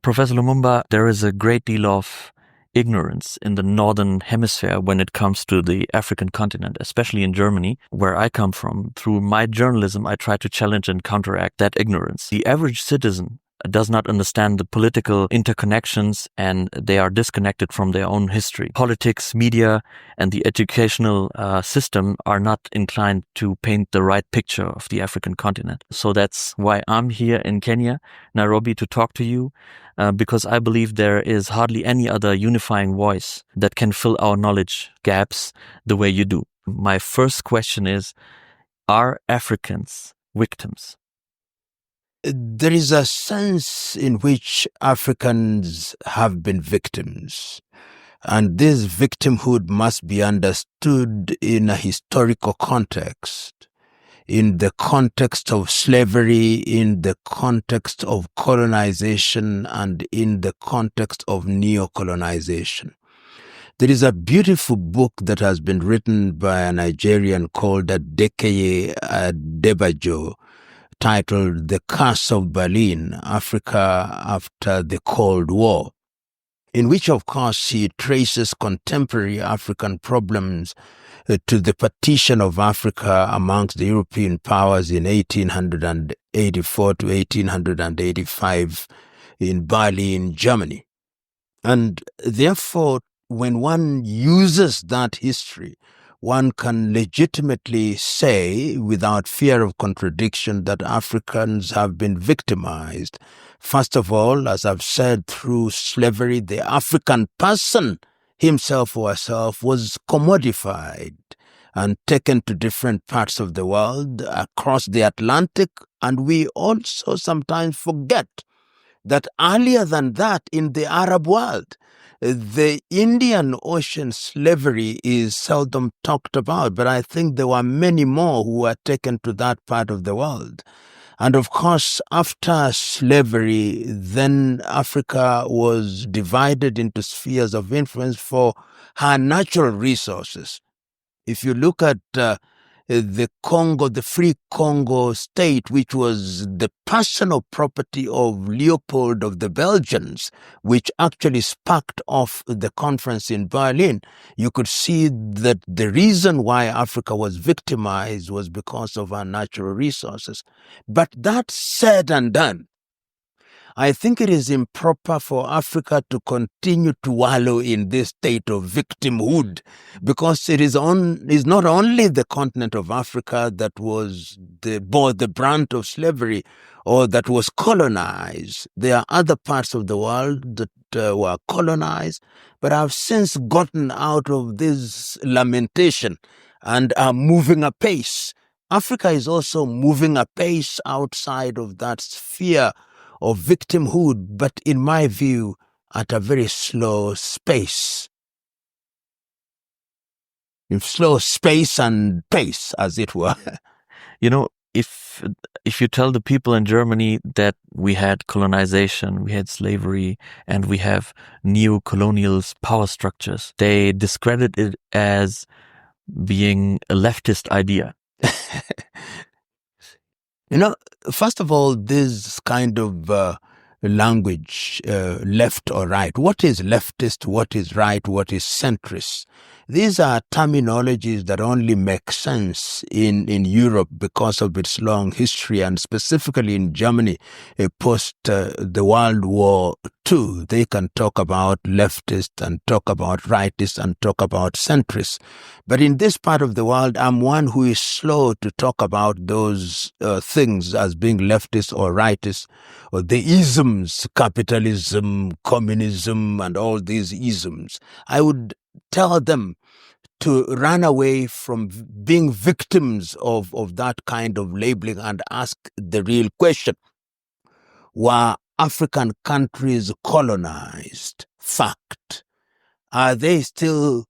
Professor Lumumba, there is a great deal of ignorance in the northern hemisphere when it comes to the African continent, especially in Germany, where I come from. Through my journalism, I try to challenge and counteract that ignorance. The average citizen does not understand the political interconnections, and they are disconnected from their own history. Politics, media, and the educational system are not inclined to paint the right picture of the African continent. So that's why I'm here in Kenya, Nairobi, to talk to you, because I believe there is hardly any other unifying voice that can fill our knowledge gaps the way you do. My first question is, are Africans victims? There is a sense in which Africans have been victims, and this victimhood must be understood in a historical context, in the context of slavery, in the context of colonization, and in the context of neocolonization. There is a beautiful book that has been written by a Nigerian called Adekeye Adebajo, titled The Curse of Berlin, Africa After the Cold War, in which, of course, he traces contemporary African problems to the partition of Africa amongst the European powers in 1884 to 1885 in Berlin, Germany. And therefore, when one uses that history, one can legitimately say, without fear of contradiction, that Africans have been victimized. First of all, as I've said, through slavery, the African person, himself or herself, was commodified and taken to different parts of the world, across the Atlantic. And we also sometimes forget that earlier than that, in the Arab world, the Indian Ocean slavery is seldom talked about, but I think there were many more who were taken to that part of the world. And of course, after slavery, then Africa was divided into spheres of influence for her natural resources. If you look at the Congo, the Free Congo state, which was the personal property of Leopold of the Belgians, which actually sparked off the conference in Berlin, you could see that the reason why Africa was victimized was because of our natural resources. But that said and done, I think it is improper for Africa to continue to wallow in this state of victimhood, because it is not only the continent of Africa that bore the brunt of slavery or that was colonized. There are other parts of the world that were colonized, but have since gotten out of this lamentation and are moving apace. Africa is also moving apace outside of that sphere of victimhood, but in my view, at a very slow space. In slow space and pace, as it were. You know, if you tell the people in Germany that we had colonization, we had slavery, and we have neocolonial power structures, they discredit it as being a leftist idea. First of all, this kind of language, left or right. What is leftist? What is right? What is centrist? These are terminologies that only make sense in Europe because of its long history, and specifically in Germany post the World War II. They can talk about leftist and talk about rightist and talk about centrist. But in this part of the world, I'm one who is slow to talk about those things as being leftist or rightist, or the isms, capitalism, communism, and all these isms. I would tell them to run away from being victims of that kind of labeling and ask the real question. Were African countries colonized? Fact. Are they still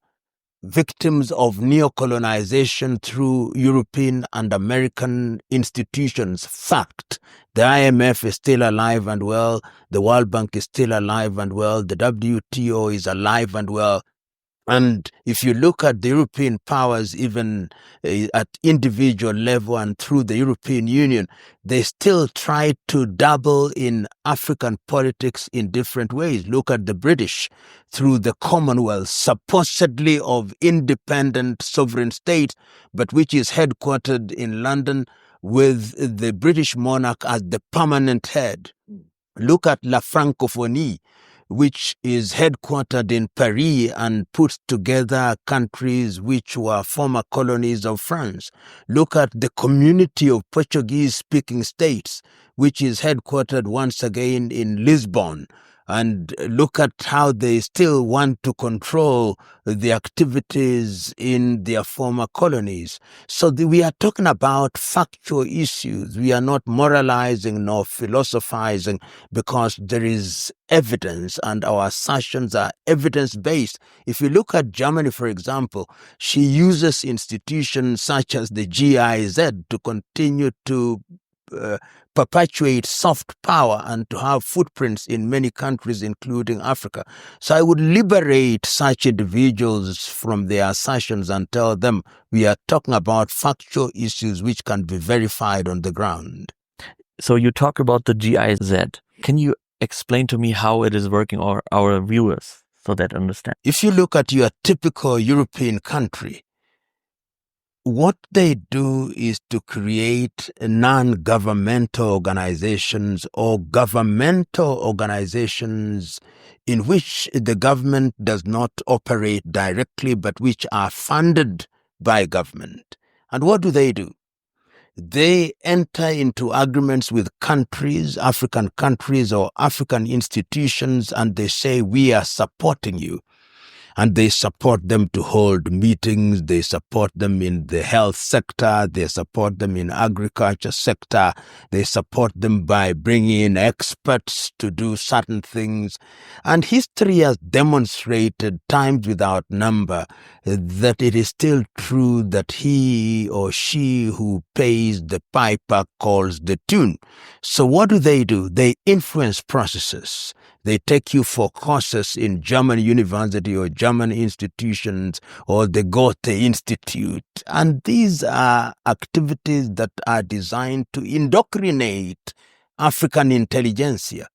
victims of neocolonization through European and American institutions? Fact. The IMF is still alive and well. The World Bank is still alive and well. The WTO is alive and well. And if you look at the European powers, even at individual level and through the European Union, they still try to dabble in African politics in different ways. Look at the British through the Commonwealth, supposedly of independent sovereign states, but which is headquartered in London with the British monarch as the permanent head. Look at La Francophonie, which is headquartered in Paris and puts together countries which were former colonies of France. Look at the Community of Portuguese-speaking states, which is headquartered once again in Lisbon. And look at how they still want to control the activities in their former colonies. So we are talking about factual issues. We are not moralizing nor philosophizing, because there is evidence and our assertions are evidence-based. If you look at Germany, for example, she uses institutions such as the GIZ to continue to perpetuate soft power and to have footprints in many countries, including Africa. So I would liberate such individuals from their assertions and tell them we are talking about factual issues which can be verified on the ground. So you talk about the GIZ. Can you explain to me how it is working, or our viewers, so that understand? If you look at your typical European country, what they do is to create non-governmental organizations or governmental organizations in which the government does not operate directly, but which are funded by government. And what do? They enter into agreements with countries, African countries or African institutions, and they say, we are supporting you. And they support them to hold meetings, they support them in the health sector, they support them in agriculture sector, they support them by bringing in experts to do certain things. And history has demonstrated times without number that it is still true that he or she who pays the piper calls the tune. So what do? They influence processes. They take you for courses in German university or German institutions or the Goethe Institute. And these are activities that are designed to indoctrinate African intelligentsia.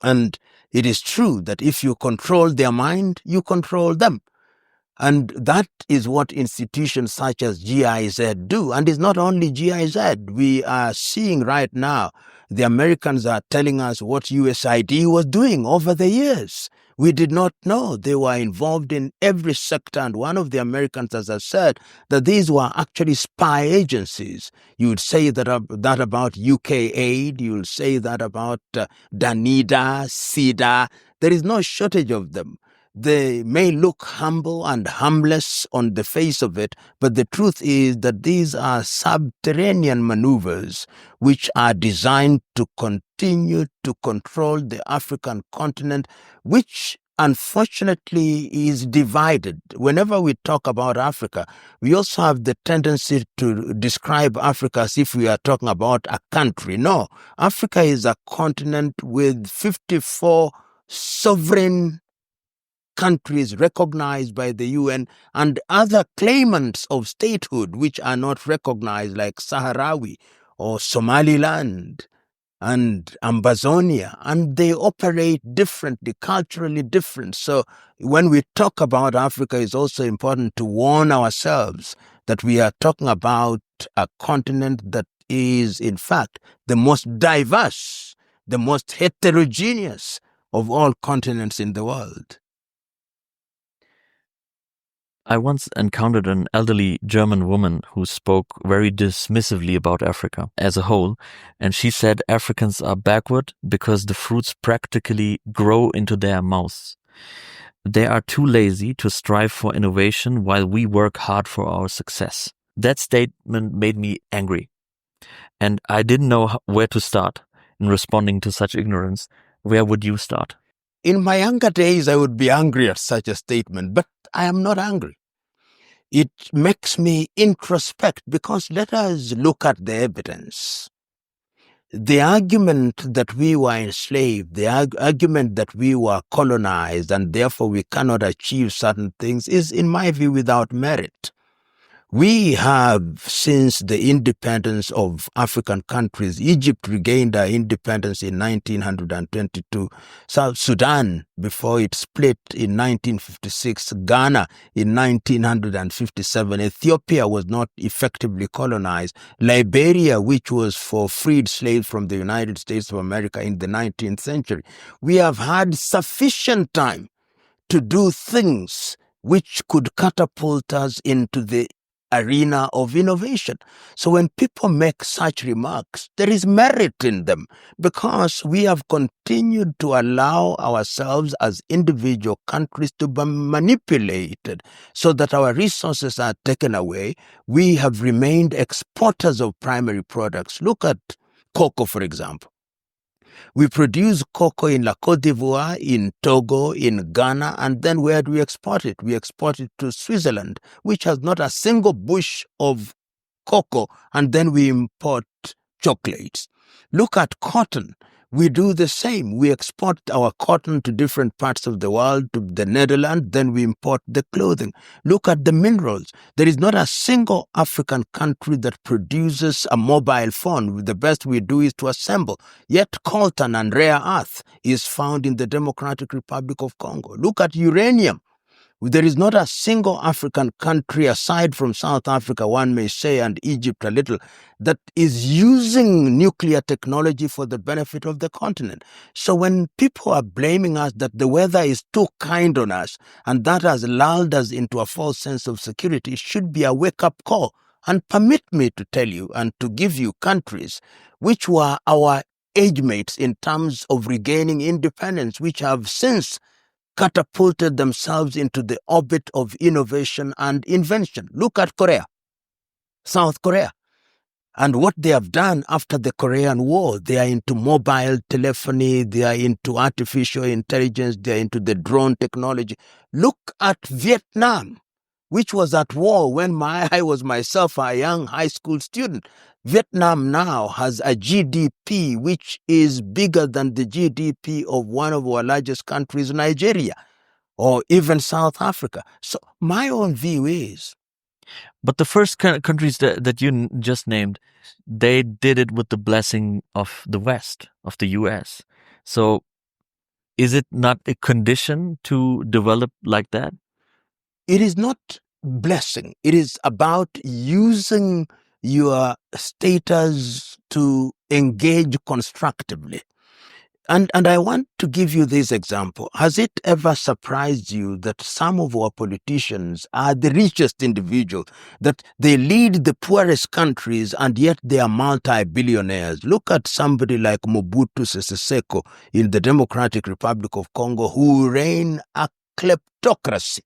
And it is true that if you control their mind, you control them. And that is what institutions such as GIZ do. And it's not only GIZ. We are seeing right now, the Americans are telling us what USAID was doing over the years. We did not know. They were involved in every sector. And one of the Americans, as I said, that these were actually spy agencies. You would say that about UK Aid. You will say that about Danida, SIDA. There is no shortage of them. They may look humble and harmless on the face of it, but the truth is that these are subterranean maneuvers which are designed to continue to control the African continent, which unfortunately is divided. Whenever we talk about Africa, we also have the tendency to describe Africa as if we are talking about a country. No, Africa is a continent with 54 sovereign countries recognized by the UN and other claimants of statehood which are not recognized, like Sahrawi or Somaliland and Ambazonia, and they operate differently, culturally different. So when we talk about Africa, it's also important to warn ourselves that we are talking about a continent that is, in fact, the most diverse, the most heterogeneous of all continents in the world. I once encountered an elderly German woman who spoke very dismissively about Africa as a whole, and she said Africans are backward because the fruits practically grow into their mouths. They are too lazy to strive for innovation while we work hard for our success. That statement made me angry, and I didn't know where to start in responding to such ignorance. Where would you start? In my younger days, I would be angry at such a statement, but I am not angry. It makes me introspect, because let us look at the evidence. the argument that we were enslaved, the argument that we were colonized and therefore we cannot achieve certain things is, in my view, without merit. We have, since the independence of African countries, Egypt regained her independence in 1922, South Sudan, before it split in 1956, Ghana in 1957, Ethiopia was not effectively colonized, Liberia, which was for freed slaves from the United States of America in the 19th century. We have had sufficient time to do things which could catapult us into the arena of innovation. So when people make such remarks, there is merit in them because we have continued to allow ourselves as individual countries to be manipulated so that our resources are taken away. We have remained exporters of primary products. Look at cocoa, for example. We produce cocoa in La Côte d'Ivoire, in Togo, in Ghana, and then where do we export it? We export it to Switzerland, which has not a single bush of cocoa, and then we import chocolates. Look at cotton. We do the same. We export our cotton to different parts of the world, to the Netherlands, then we import the clothing. Look at the minerals. There is not a single African country that produces a mobile phone. The best we do is to assemble. Yet coltan and rare earth is found in the Democratic Republic of Congo. Look at uranium. There is not a single African country, aside from South Africa, one may say, and Egypt a little, that is using nuclear technology for the benefit of the continent. So when people are blaming us that the weather is too kind on us, and that has lulled us into a false sense of security, it should be a wake-up call. And permit me to tell you and to give you countries which were our age mates in terms of regaining independence, which have since catapulted themselves into the orbit of innovation and invention. Look at Korea, South Korea, and what they have done after the Korean War. They are into mobile telephony, they are into artificial intelligence, they are into the drone technology. Look at Vietnam, which was at war when I was myself a young high school student. Vietnam now has a GDP which is bigger than the GDP of one of our largest countries, Nigeria, or even South Africa. So my own view is... But the first countries that you just named, they did it with the blessing of the West, of the US. So is it not a condition to develop like that? It is not blessing. It is about using your status to engage constructively. And I want to give you this example. Has it ever surprised you that some of our politicians are the richest individuals, that they lead the poorest countries and yet they are multi-billionaires? Look at somebody like Mobutu Sese Seko in the Democratic Republic of Congo, who ran a kleptocracy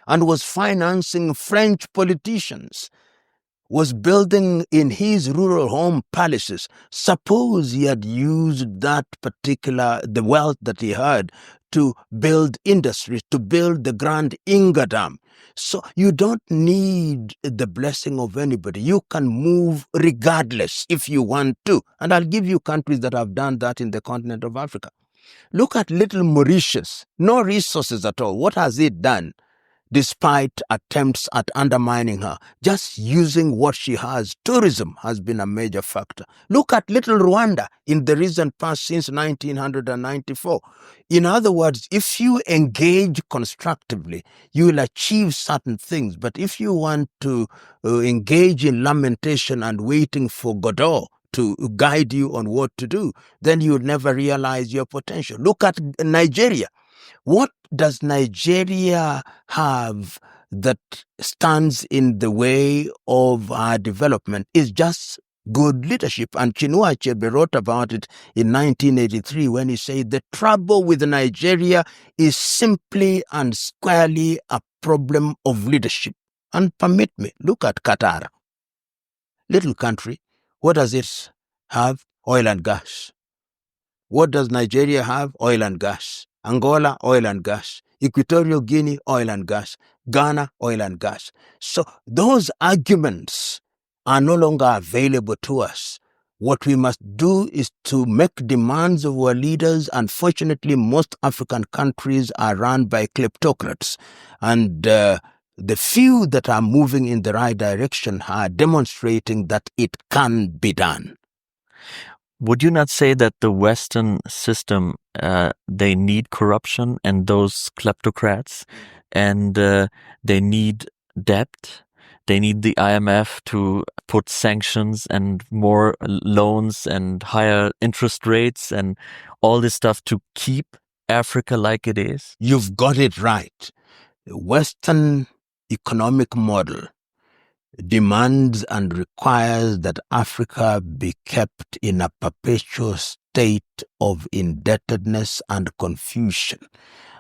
and was financing French politicians, was building in his rural home palaces. Suppose he had used the wealth that he had to build industries, to build the Grand Inga Dam. So you don't need the blessing of anybody. You can move regardless if you want to. And I'll give you countries that have done that in the continent of Africa. Look at little Mauritius. No resources at all. What has it done? Despite attempts at undermining her, just using what she has. Tourism has been a major factor. Look at little Rwanda in the recent past since 1994. In other words, if you engage constructively, you will achieve certain things. But if you want to engage in lamentation and waiting for Godot to guide you on what to do, then you'll never realize your potential. Look at Nigeria. What does Nigeria have that stands in the way of our development? Is just good leadership. And Chinua Achebe wrote about it in 1983 when he said the trouble with Nigeria is simply and squarely a problem of leadership. And permit me, look at Qatar. Little country. What does it have? Oil and gas. What does Nigeria have? Oil and gas. Angola, oil and gas. Equatorial Guinea, oil and gas. Ghana, oil and gas. So those arguments are no longer available to us What we must do is to make demands of our leaders. Unfortunately, most African countries are run by kleptocrats. And the few that are moving in the right direction are demonstrating that it can be done. Would you not say that the Western system, they need corruption and those kleptocrats, and they need debt? They need the IMF to put sanctions and more loans and higher interest rates and all this stuff to keep Africa like it is? You've got it right. The Western economic model demands and requires that Africa be kept in a perpetual state of indebtedness and confusion.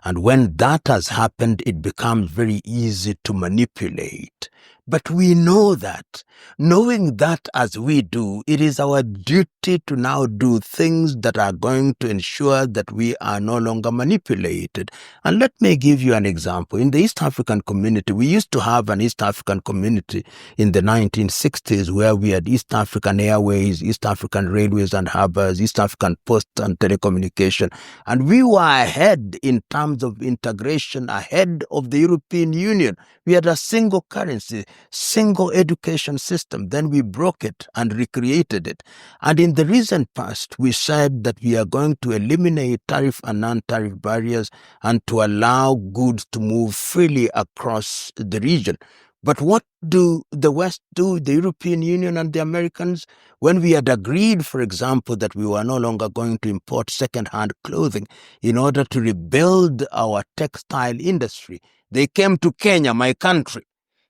And when that has happened, it becomes very easy to manipulate. But we know that. Knowing that as we do, it is our duty to now do things that are going to ensure that we are no longer manipulated. And let me give you an example. In the East African community, we used to have an East African community in the 1960s where we had East African Airways, East African Railways and Harbors, East African Post and Telecommunication. And we were ahead in terms of integration, ahead of the European Union. We had a single currency, single education system. Then we broke it and recreated it. And in the recent past, we said that we are going to eliminate tariff and non-tariff barriers and to allow goods to move freely across the region. But what do the West do, the European Union and the Americans? When we had agreed, for example, that we were no longer going to import second-hand clothing in order to rebuild our textile industry, they came to Kenya, my country,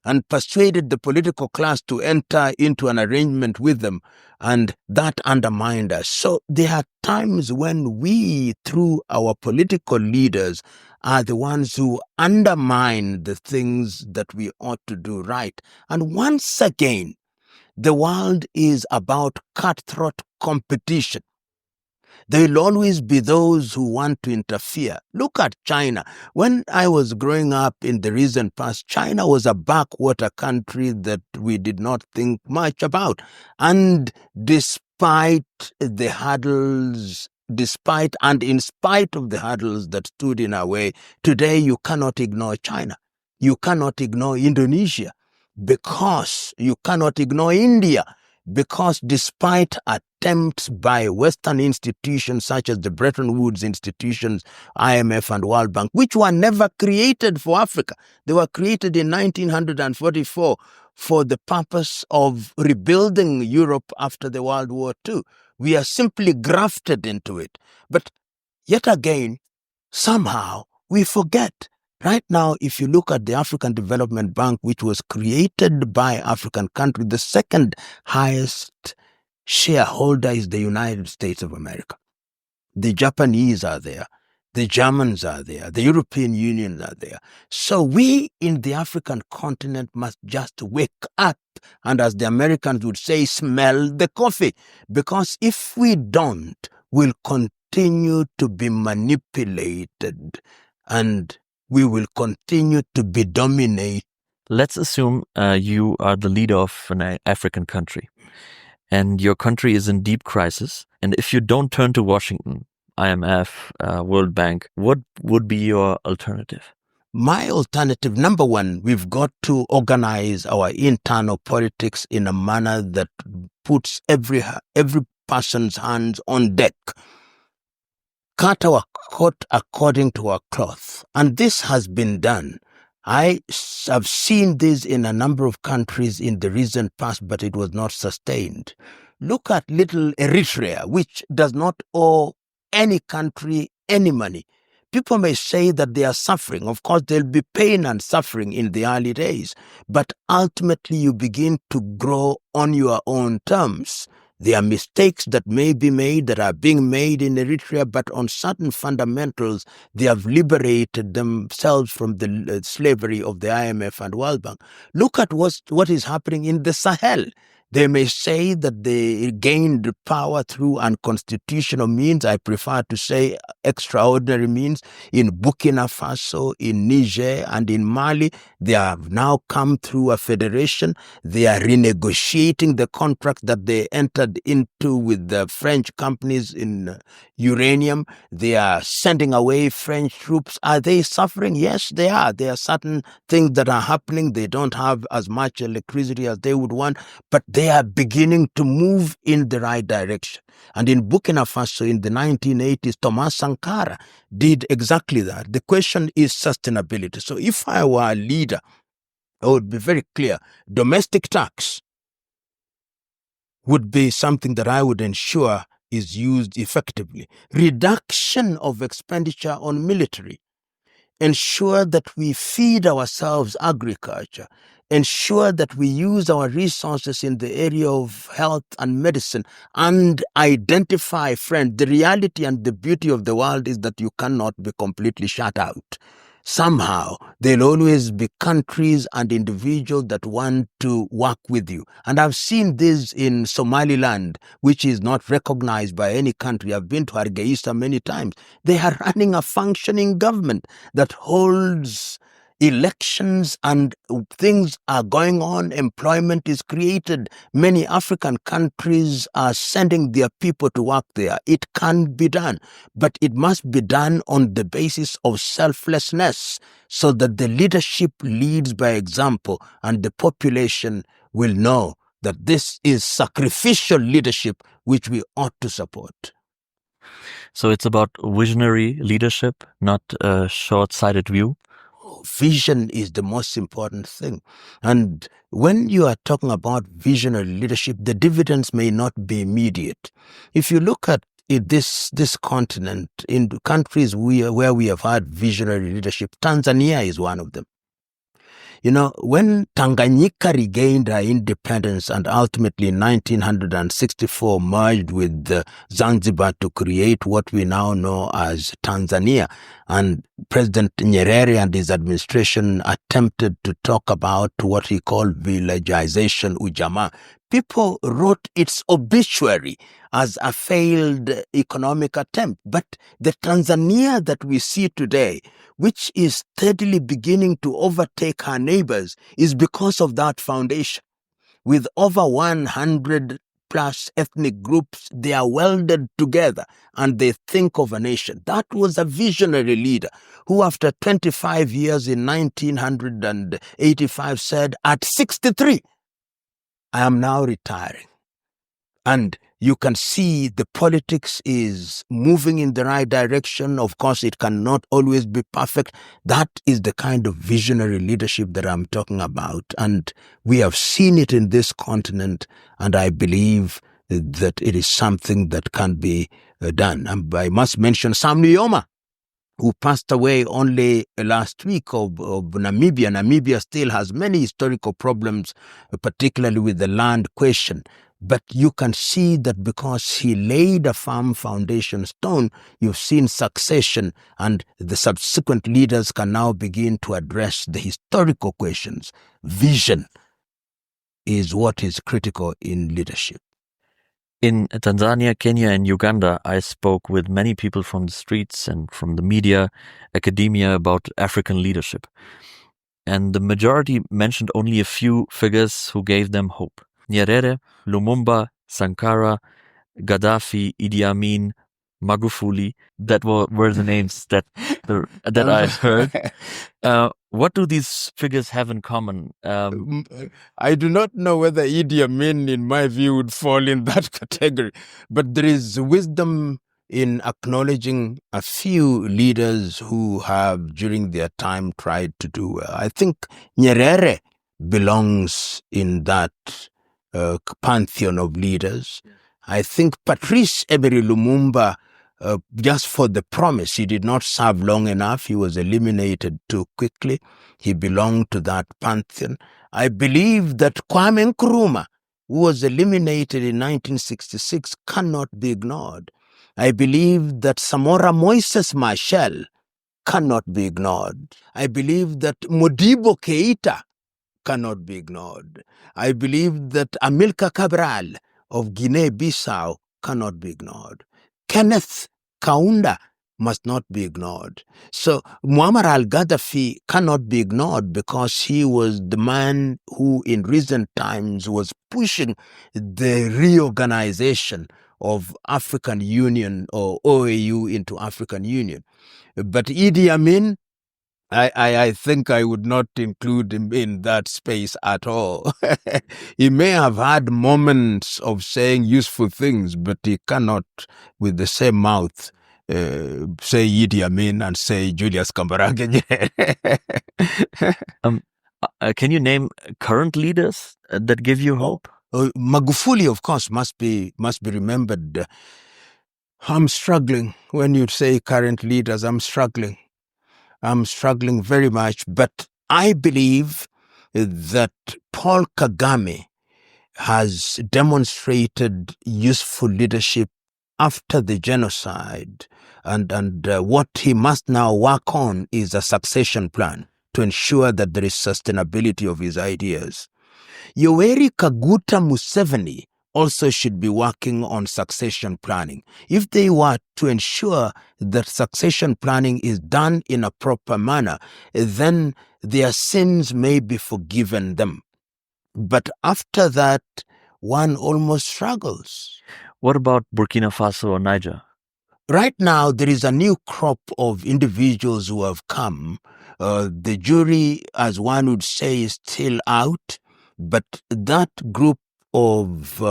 and persuaded the political class to enter into an arrangement with them, and that undermined us. So there are times when we, through our political leaders, are the ones who undermine the things that we ought to do right. And once again, the world is about cutthroat competition. There will always be those who want to interfere. Look at China. When I was growing up in the recent past, China was a backwater country that we did not think much about. And despite the hurdles, in spite of the hurdles that stood in our way, today you cannot ignore China. You cannot ignore Indonesia, because you cannot ignore India. Because despite attempts by Western institutions such as the Bretton Woods institutions, IMF and World Bank, which were never created for Africa, they were created in 1944 for the purpose of rebuilding Europe after the World War II. We are simply grafted into it. But yet again, somehow we forget. Right now, if you look at the African Development Bank, which was created by African countries, the second highest shareholder is the United States of America. The Japanese are there. The Germans are there. The European Union are there. So we in the African continent must just wake up and, as the Americans would say, smell the coffee. Because if we don't, we'll continue to be manipulated and we will continue to be dominated. Let's assume you are the leader of an African country and your country is in deep crisis. And if you don't turn to Washington, IMF, World Bank, what would be your alternative? My alternative, number one, we've got to organize our internal politics in a manner that puts every person's hands on deck. Cut our coat according to our cloth. And this has been done. I have seen this in a number of countries in the recent past, but it was not sustained. Look at little Eritrea, which does not owe any country any money. People may say that they are suffering. Of course, there'll be pain and suffering in the early days, but ultimately you begin to grow on your own terms. There are mistakes that may be made, that are being made in Eritrea, but on certain fundamentals, they have liberated themselves from the slavery of the IMF and World Bank. Look at what is happening in the Sahel. They may say that they gained power through unconstitutional means. I prefer to say extraordinary means. In Burkina Faso, in Niger, and in Mali, they have now come through a federation. They are renegotiating the contract that they entered into with the French companies in uranium. They are sending away French troops. Are they suffering? Yes, they are. There are certain things that are happening. They don't have as much electricity as they would want, but they are beginning to move in the right direction. And in Burkina Faso in the 1980s, Thomas Sankara did exactly that. The question is sustainability. So if I were a leader, I would be very clear. Domestic tax would be something that I would ensure is used effectively. Reduction of expenditure on military. Ensure that we feed ourselves agriculture. Ensure that we use our resources in the area of health and medicine, and identify, friend, the reality and the beauty of the world is that you cannot be completely shut out. Somehow, there'll always be countries and individuals that want to work with you. And I've seen this in Somaliland, which is not recognized by any country. I've been to Hargeisa many times. They are running a functioning government that holds elections and things are going on. Employment is created. Many African countries are sending their people to work there. It can be done, but it must be done on the basis of selflessness so that the leadership leads by example and the population will know that this is sacrificial leadership which we ought to support. So it's about visionary leadership, not a short-sighted view. Vision is the most important thing. And when you are talking about visionary leadership, the dividends may not be immediate. If you look at this continent, in countries where we have had visionary leadership, Tanzania is one of them. You know, when Tanganyika regained her independence and ultimately in 1964 merged with Zanzibar to create what we now know as Tanzania, and President Nyerere and his administration attempted to talk about what he called villagization, ujamaa, people wrote its obituary as a failed economic attempt. But the Tanzania that we see today, which is steadily beginning to overtake her neighbors, is because of that foundation. With over 100 plus ethnic groups, they are welded together and they think of a nation. That was a visionary leader who after 25 years in 1985 said, at 63, I am now retiring. And you can see the politics is moving in the right direction. Of course, it cannot always be perfect. That is the kind of visionary leadership that I'm talking about. And we have seen it in this continent. And I believe that it is something that can be done. And I must mention Sam Nujoma, who passed away only last week of Namibia. Namibia still has many historical problems, particularly with the land question. But you can see that because he laid a firm foundation stone, you've seen succession, and the subsequent leaders can now begin to address the historical questions. Vision is what is critical in leadership. In Tanzania, Kenya, and Uganda, I spoke with many people from the streets and from the media, academia about African leadership. And the majority mentioned only a few figures who gave them hope. Nyerere, Lumumba, Sankara, Gaddafi, Idi Amin, Magufuli, that were the names that I heard. What do these figures have in common? I do not know whether Idi Amin, in my view, would fall in that category. But there is wisdom in acknowledging a few leaders who have, during their time, tried to do well. I think Nyerere belongs in that pantheon of leaders. I think Patrice Emery Lumumba, just for the promise, he did not serve long enough. He was eliminated too quickly. He belonged to that pantheon. I believe that Kwame Nkrumah, who was eliminated in 1966, cannot be ignored. I believe that Samora Moises Machel cannot be ignored. I believe that Modibo Keita cannot be ignored. I believe that Amilcar Cabral of Guinea-Bissau cannot be ignored. Kenneth Kaunda must not be ignored. So Muammar al-Gaddafi cannot be ignored because he was the man who in recent times was pushing the reorganization of African Union or OAU into African Union. But Idi Amin, I think I would not include him in that space at all. He may have had moments of saying useful things, but he cannot, with the same mouth, say Idi Amin and say Julius Kambarage. Can you name current leaders that give you hope? Magufuli, of course, must be remembered. I'm struggling when you say current leaders. I'm struggling very much, but I believe that Paul Kagame has demonstrated useful leadership after the genocide, and what he must now work on is a succession plan to ensure that there is sustainability of his ideas. Yoweri Kaguta Museveni also should be working on succession planning. If they were to ensure that succession planning is done in a proper manner, then their sins may be forgiven them. But after that, one almost struggles. What about Burkina Faso or Niger? Right now, there is a new crop of individuals who have come. The jury, as one would say, is still out. But that group of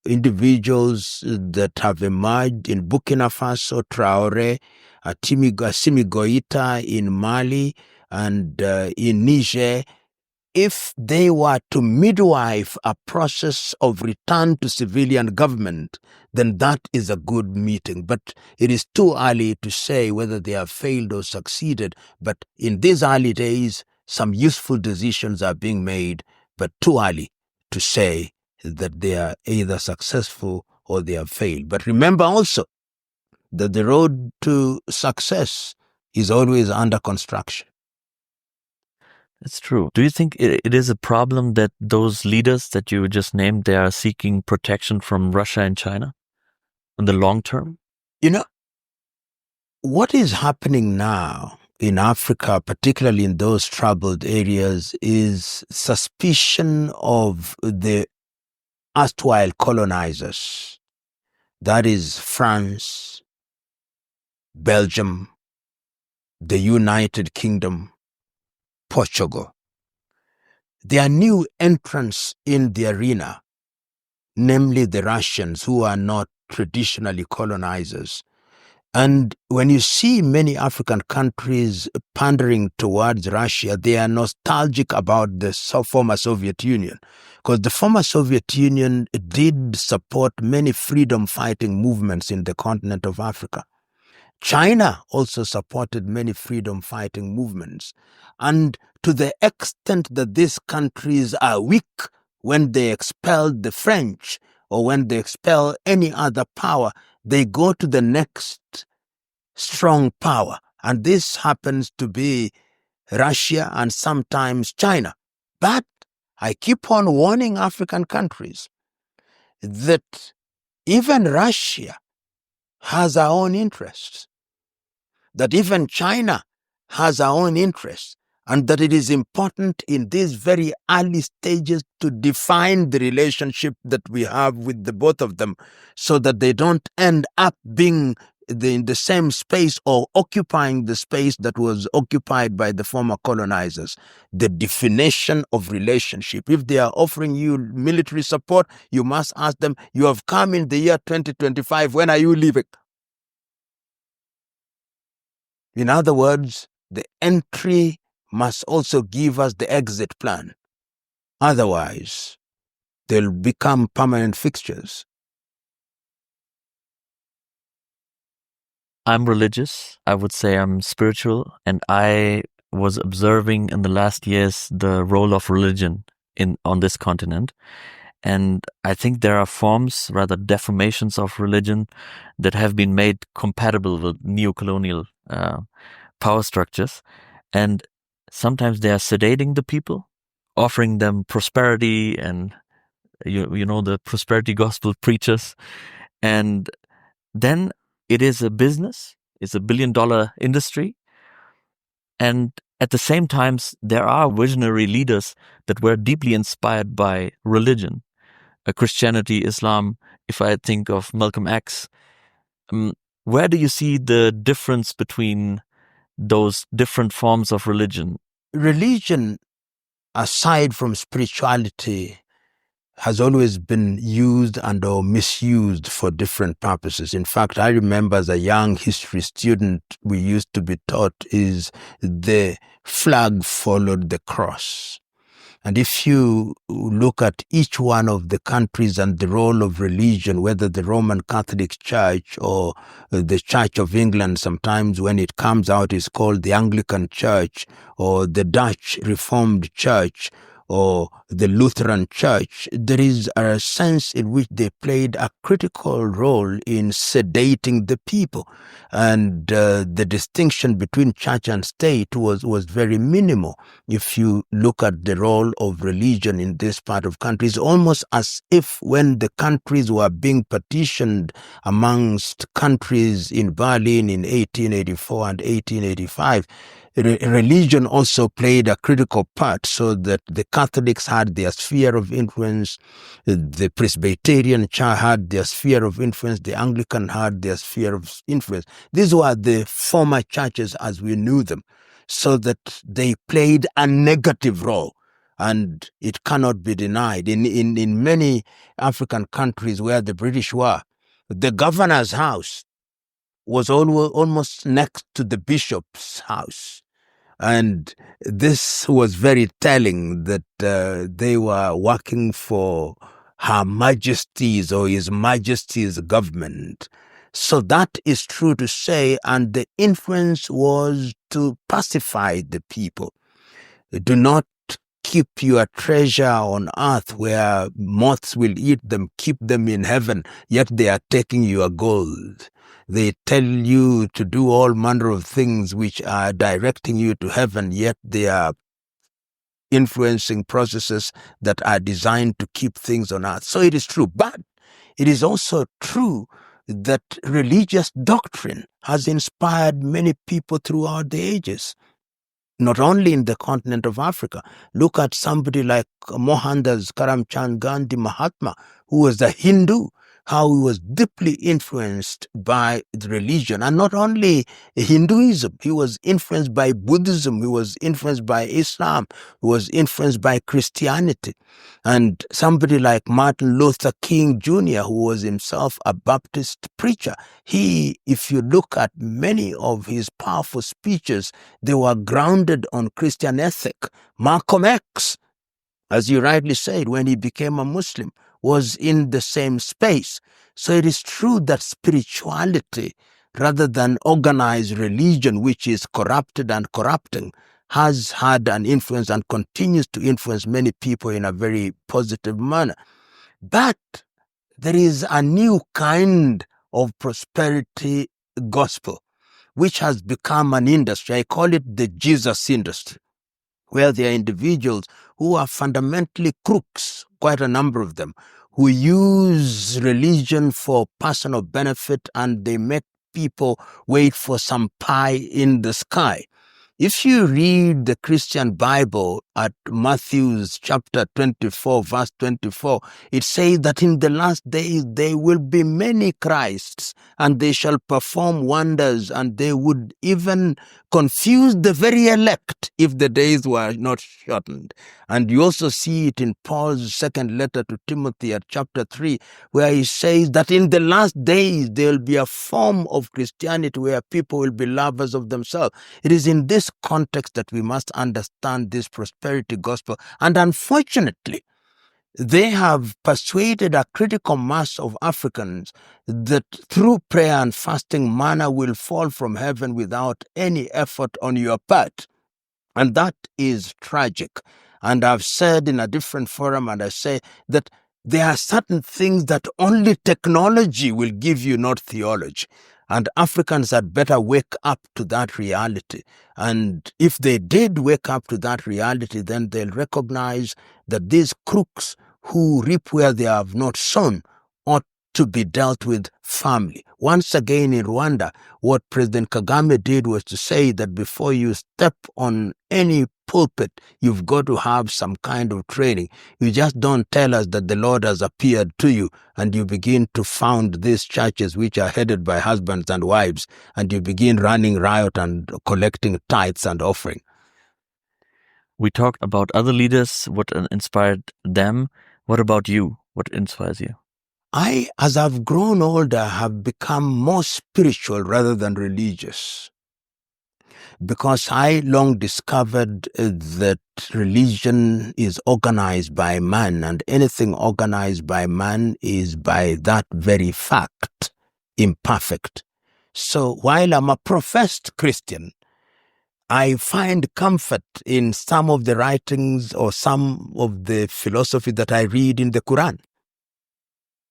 individuals that have emerged in Burkina Faso, Traore, Assimi Goïta in Mali, and in Niger, if they were to midwife a process of return to civilian government, then that is a good meeting. But it is too early to say whether they have failed or succeeded. But in these early days, some useful decisions are being made, but too early to say that they are either successful or they have failed. But remember also that the road to success is always under construction. It's true. Do you think it is a problem that those leaders that you just named, they are seeking protection from Russia and China in the long term? You know, what is happening now in Africa, particularly in those troubled areas, is suspicion of the erstwhile colonizers. That is France, Belgium, the United Kingdom, Portugal. Their new entrants in the arena, namely the Russians, who are not traditionally colonizers. And when you see many African countries pandering towards Russia, they are nostalgic about the former Soviet Union, because the former Soviet Union did support many freedom-fighting movements in the continent of Africa. China also supported many freedom-fighting movements. And to the extent that these countries are weak when they expelled the French or when they expel any other power, they go to the next strong power. And this happens to be Russia and sometimes China. But I keep on warning African countries that even Russia has our own interests, that even China has our own interests, and that it is important in these very early stages to define the relationship that we have with the both of them so that they don't end up being in the same space or occupying the space that was occupied by the former colonizers. The definition of relationship. If they are offering you military support, you must ask them, you have come in the year 2025, when are you leaving? In other words, the entry must also give us the exit plan. Otherwise, they'll become permanent fixtures. I'm religious. I would say I'm spiritual, and I was observing in the last years the role of religion on this continent. And I think there are forms, rather deformations of religion that have been made compatible with neocolonial power structures. And sometimes they are sedating the people, offering them prosperity and the prosperity gospel preachers. And then it is a business. It's a billion-dollar industry. And at the same time, there are visionary leaders that were deeply inspired by religion, Christianity, Islam. If I think of Malcolm X, where do you see the difference between those different forms of religion? Religion, aside from spirituality, has always been used and or misused for different purposes. In fact, I remember as a young history student, we used to be taught is the flag followed the cross. And if you look at each one of the countries and the role of religion, whether the Roman Catholic Church or the Church of England, sometimes when it comes out is called the Anglican Church, or the Dutch Reformed Church, or the Lutheran Church, there is a sense in which they played a critical role in sedating the people. And the distinction between church and state was very minimal. If you look at the role of religion in this part of countries, almost as if when the countries were being partitioned amongst countries in Berlin in 1884 and 1885, religion also played a critical part, so that the Catholics had their sphere of influence, the Presbyterian Church had their sphere of influence, the Anglican had their sphere of influence. These were the former churches as we knew them, so that they played a negative role, and it cannot be denied. In many African countries where the British were, the governor's house was almost next to the bishop's house. And this was very telling that they were working for Her Majesty's or His Majesty's government. So that is true to say, and the influence was to pacify the people. Do not keep your treasure on earth where moths will eat them, keep them in heaven, yet they are taking your gold. They tell you to do all manner of things which are directing you to heaven, yet they are influencing processes that are designed to keep things on earth. So it is true, but it is also true that religious doctrine has inspired many people throughout the ages. Not only in the continent of Africa. Look at somebody like Mohandas Karamchand Gandhi Mahatma, who was a Hindu, how he was deeply influenced by the religion. And not only Hinduism, he was influenced by Buddhism, he was influenced by Islam, he was influenced by Christianity. And somebody like Martin Luther King Jr., who was himself a Baptist preacher, he, if you look at many of his powerful speeches, they were grounded on Christian ethic. Malcolm X, as you rightly said, when he became a Muslim, was in the same space. So it is true that spirituality, rather than organized religion, which is corrupted and corrupting, has had an influence and continues to influence many people in a very positive manner. But there is a new kind of prosperity gospel, which has become an industry. I call it the Jesus industry, where there are individuals who are fundamentally crooks, quite a number of them, who use religion for personal benefit, and they make people wait for some pie in the sky. If you read the Christian Bible at Matthew's chapter 24, verse 24, it says that in the last days there will be many Christs, and they shall perform wonders, and they would even confuse the very elect if the days were not shortened. And you also see it in Paul's second letter to Timothy at chapter 3, where he says that in the last days there will be a form of Christianity where people will be lovers of themselves. It is in this context that we must understand this prosperity gospel. And unfortunately, they have persuaded a critical mass of Africans that through prayer and fasting, manna will fall from heaven without any effort on your part. And that is tragic. And I've said in a different forum, and I say that there are certain things that only technology will give you, not theology. And Africans had better wake up to that reality. And if they did wake up to that reality, then they'll recognize that these crooks who reap where they have not sown ought to be dealt with firmly. Once again in Rwanda, what President Kagame did was to say that before you step on any pulpit, you've got to have some kind of training. You just don't tell us that the Lord has appeared to you and you begin to found these churches which are headed by husbands and wives, and you begin running riot and collecting tithes and offering. We talked about other leaders, what inspired them. What about you? What inspires you? I, as I've grown older, have become more spiritual rather than religious, because I long discovered that religion is organized by man, and anything organized by man is by that very fact imperfect. So while I'm a professed Christian, I find comfort in some of the writings or some of the philosophy that I read in the Quran.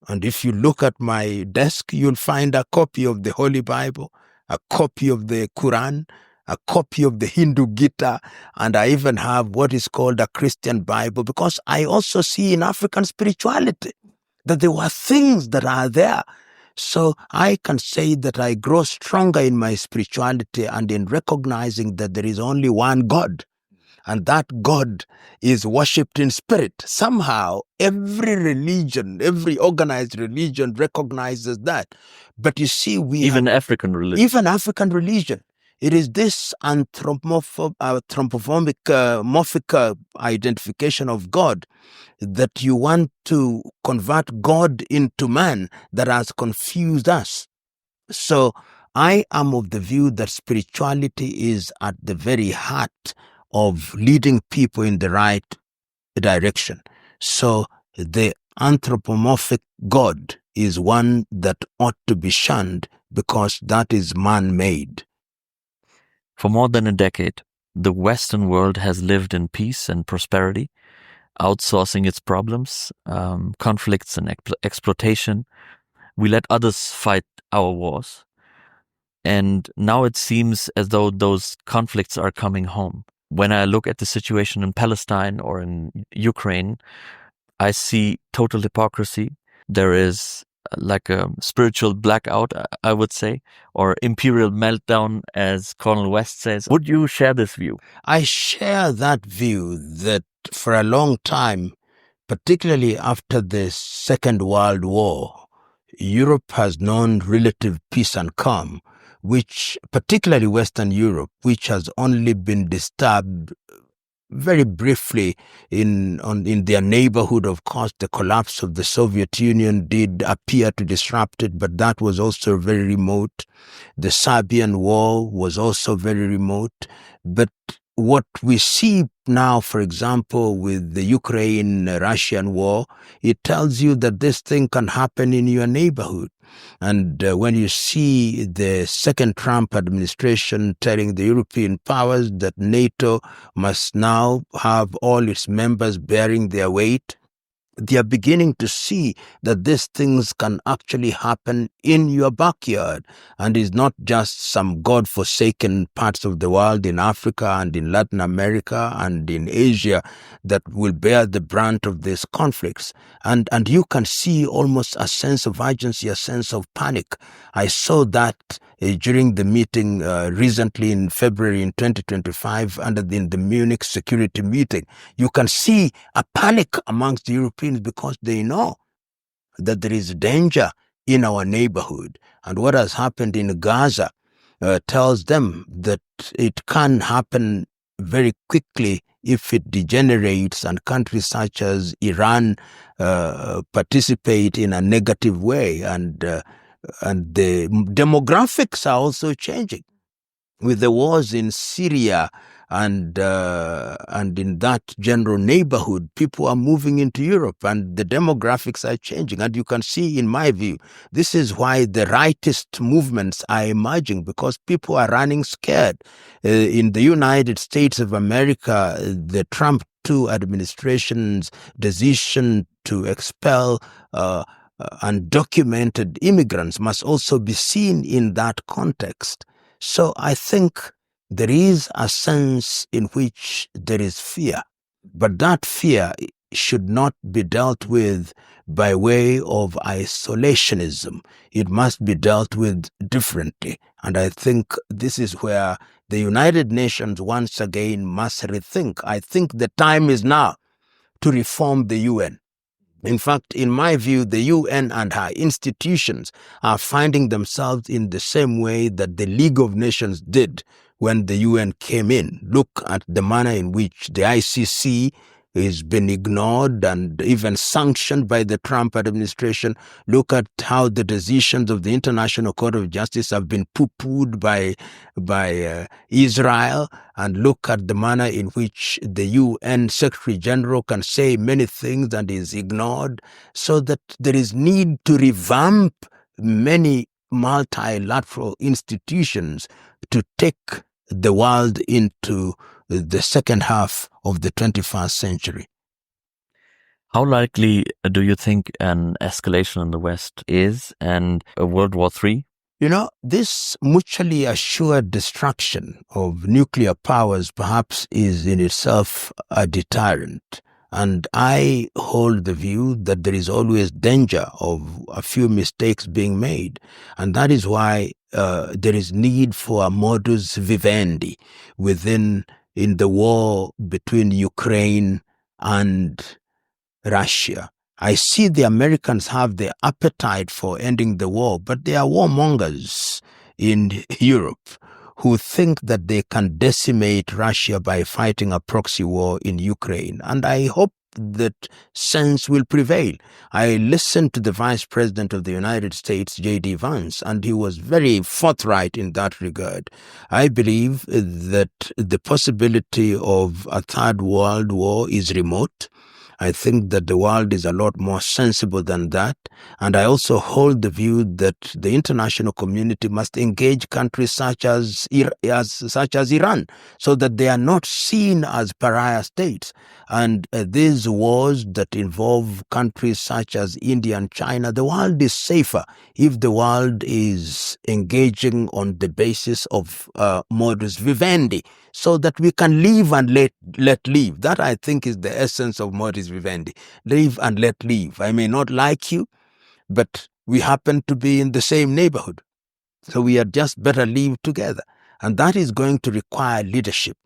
And if you look at my desk, you'll find a copy of the Holy Bible, a copy of the Quran, a copy of the Hindu Gita, and I even have what is called a Christian Bible, because I also see in African spirituality that there were things that are there. So I can say that I grow stronger in my spirituality and in recognizing that there is only one God, and that God is worshipped in spirit. Somehow, every religion, every organized religion recognizes that. But you see, African religion. Even African religion. It is this anthropomorphic identification of God that you want to convert God into man that has confused us. So I am of the view that spirituality is at the very heart of leading people in the right direction. So the anthropomorphic God is one that ought to be shunned because that is man-made. For more than a decade, the Western world has lived in peace and prosperity, outsourcing its problems, conflicts and exploitation. We let others fight our wars. And now it seems as though those conflicts are coming home. When I look at the situation in Palestine or in Ukraine, I see total hypocrisy. There is like a spiritual blackout, I would say, or imperial meltdown, as Colonel West says. Would you share this view? I share that view that for a long time, particularly after the Second World War, Europe has known relative peace and calm, which, particularly Western Europe, which has only been disturbed very briefly in their neighborhood. Of course, the collapse of the Soviet Union did appear to disrupt it, but that was also very remote. The Serbian War was also very remote. But what we see now, for example, with the Ukraine-Russian war, it tells you that this thing can happen in your neighborhood. And when you see the second Trump administration telling the European powers that NATO must now have all its members bearing their weight, they are beginning to see that these things can actually happen in your backyard, and is not just some God-forsaken parts of the world in Africa and in Latin America and in Asia that will bear the brunt of these conflicts. And you can see almost a sense of urgency, a sense of panic. I saw that during the meeting recently in February in 2025 in the Munich security meeting. You can see a panic amongst the Europeans because they know that there is danger in our neighborhood. And what has happened in Gaza tells them that it can happen very quickly if it degenerates and countries such as Iran participate in a negative way. And the demographics are also changing. With the wars in Syria and in that general neighborhood, people are moving into Europe and the demographics are changing. And you can see, in my view, this is why the rightist movements are emerging, because people are running scared. In the United States of America, the Trump II administration's decision to expel undocumented immigrants must also be seen in that context. So I think there is a sense in which there is fear, but that fear should not be dealt with by way of isolationism. It must be dealt with differently. And I think this is where the United Nations once again must rethink. I think the time is now to reform the UN. In fact, in my view, the UN and her institutions are finding themselves in the same way that the League of Nations did when the UN came in. Look at the manner in which the ICC has been ignored and even sanctioned by the Trump administration. Look at how the decisions of the International Court of Justice have been poo-pooed by Israel. And look at the manner in which the UN Secretary General can say many things and is ignored. So that there is need to revamp many multilateral institutions to take the world into the second half of the 21st century. How likely do you think an escalation in the West is, and a World War III? You know, this mutually assured destruction of nuclear powers perhaps is in itself a deterrent. And I hold the view that there is always danger of a few mistakes being made. And that is why there is need for a modus vivendi in the war between Ukraine and Russia. I see the Americans have the appetite for ending the war, but they are warmongers in Europe who think that they can decimate Russia by fighting a proxy war in Ukraine. And I hope that sense will prevail. I listened to the Vice President of the United States, J.D. Vance, and he was very forthright in that regard. I believe that the possibility of a third world war is remote. I think that the world is a lot more sensible than that. And I also hold the view that the international community must engage countries such as Iran, so that they are not seen as pariah states. And these wars that involve countries such as India and China, the world is safer if the world is engaging on the basis of modus vivendi, so that we can live and let live. That, I think, is the essence of modus vivendi. Live and let live. I may not like you, but we happen to be in the same neighborhood. So we had just better live together. And that is going to require leadership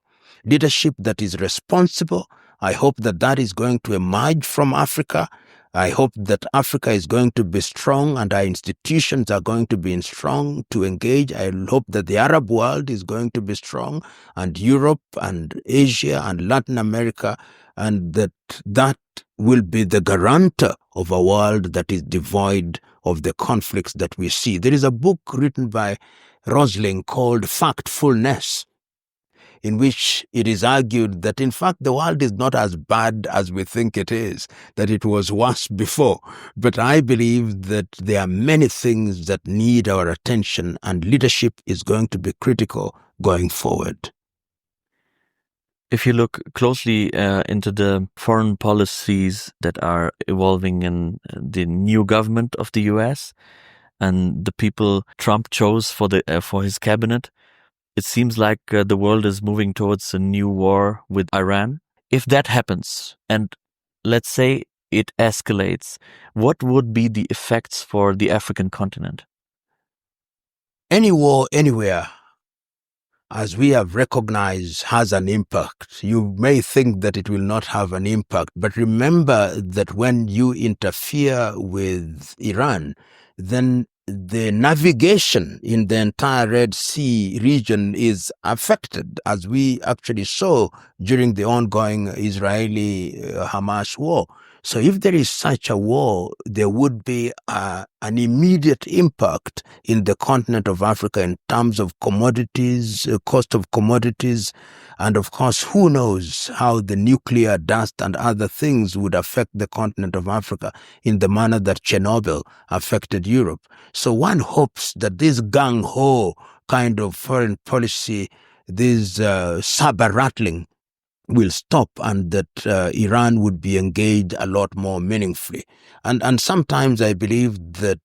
that is responsible. I hope that that is going to emerge from Africa. I hope that Africa is going to be strong and our institutions are going to be strong to engage. I hope that the Arab world is going to be strong, and Europe and Asia and Latin America, and that will be the guarantor of a world that is devoid of the conflicts that we see. There is a book written by Rosling called Factfulness, in which it is argued that, in fact, the world is not as bad as we think it is, that it was worse before. But I believe that there are many things that need our attention, and leadership is going to be critical going forward. If you look closely into the foreign policies that are evolving in the new government of the US and the people Trump chose for his cabinet, it seems like the world is moving towards a new war with Iran. If that happens, and let's say it escalates, what would be the effects for the African continent? Any war anywhere, as we have recognized, has an impact. You may think that it will not have an impact, but remember that when you interfere with Iran, then the navigation in the entire Red Sea region is affected, as we actually saw during the ongoing Israeli-Hamas war. So if there is such a war, there would be an immediate impact in the continent of Africa in terms of commodities, cost of commodities, and of course, who knows how the nuclear dust and other things would affect the continent of Africa in the manner that Chernobyl affected Europe. So one hopes that this gung-ho kind of foreign policy, this saber rattling, will stop and that Iran would be engaged a lot more meaningfully. And sometimes I believe that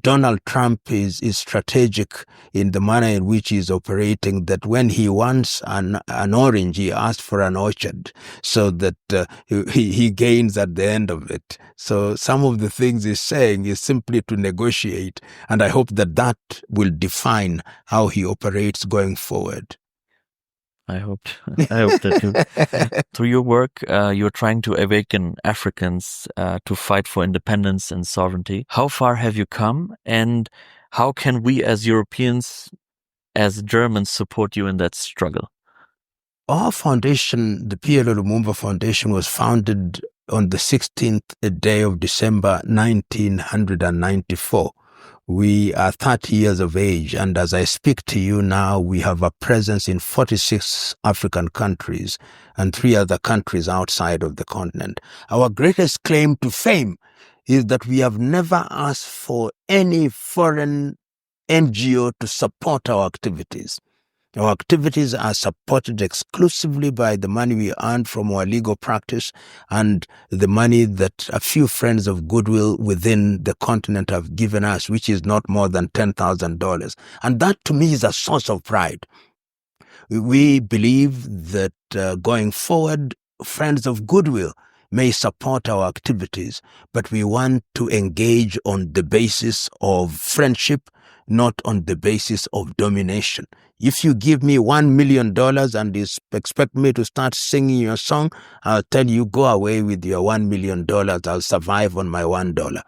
Donald Trump is strategic in the manner in which he's operating, that when he wants an orange, he asks for an orchard, so that he gains at the end of it. So some of the things he's saying is simply to negotiate, and I hope that that will define how he operates going forward. I hope that too. Through your work, you're trying to awaken Africans to fight for independence and sovereignty. How far have you come, and how can we as Europeans, as Germans, support you in that struggle? Our foundation, the PLO Lumumba Foundation, was founded on the 16th day of December 1994. We are 30 years of age, and as I speak to you now, we have a presence in 46 African countries and 3 other countries outside of the continent. Our greatest claim to fame is that we have never asked for any foreign NGO to support our activities. Our activities are supported exclusively by the money we earn from our legal practice and the money that a few friends of goodwill within the continent have given us, which is not more than $10,000. And that to me is a source of pride. We believe that going forward, friends of goodwill may support our activities, but we want to engage on the basis of friendship, not on the basis of domination. If you give me $1 million and you expect me to start singing your song, I'll tell you, go away with your $1 million. I'll survive on my $1.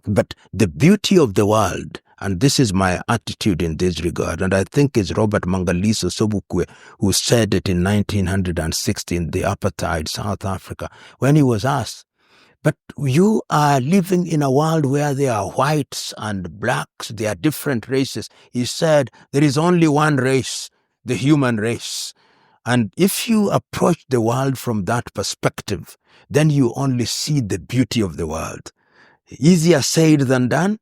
But the beauty of the world, and this is my attitude in this regard, and I think it's Robert Mangaliso Sobukwe who said it in 1960 in the apartheid South Africa, when he was asked, but you are living in a world where there are whites and blacks, there are different races. He said, there is only one race, the human race. And if you approach the world from that perspective, then you only see the beauty of the world. Easier said than done,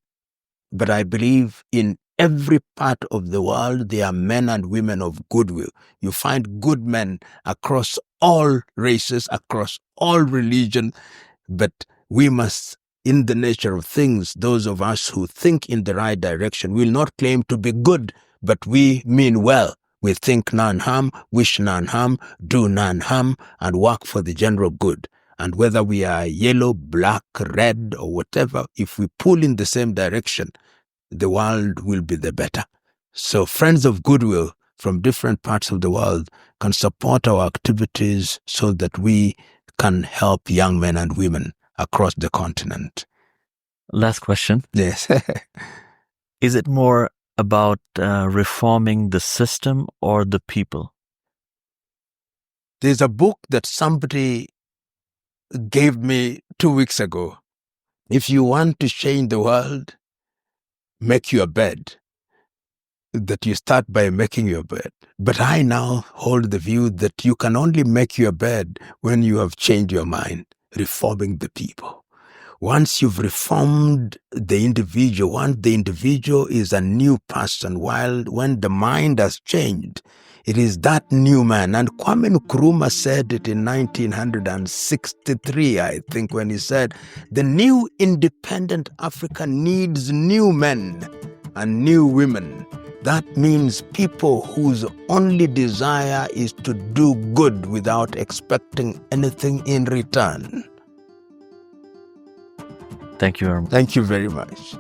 but I believe in every part of the world there are men and women of goodwill. You find good men across all races, across all religions. But we must, in the nature of things, those of us who think in the right direction will not claim to be good, but we mean well. We think none harm, wish none harm, do none harm, and work for the general good. And whether we are yellow, black, red, or whatever, if we pull in the same direction, the world will be the better. So friends of goodwill from different parts of the world can support our activities so that we can help young men and women across the continent. Last question. Yes. Is it more about reforming the system or the people? There's a book that somebody gave me 2 weeks ago. If you want to change the world, make your bed. That you start by making your bed. But I now hold the view that you can only make your bed when you have changed your mind, reforming the people. Once you've reformed the individual, once the individual is a new person, when the mind has changed, it is that new man. And Kwame Nkrumah said it in 1963, I think, when he said, the new independent Africa needs new men and new women. That means people whose only desire is to do good without expecting anything in return. Thank you very much. Thank you very much.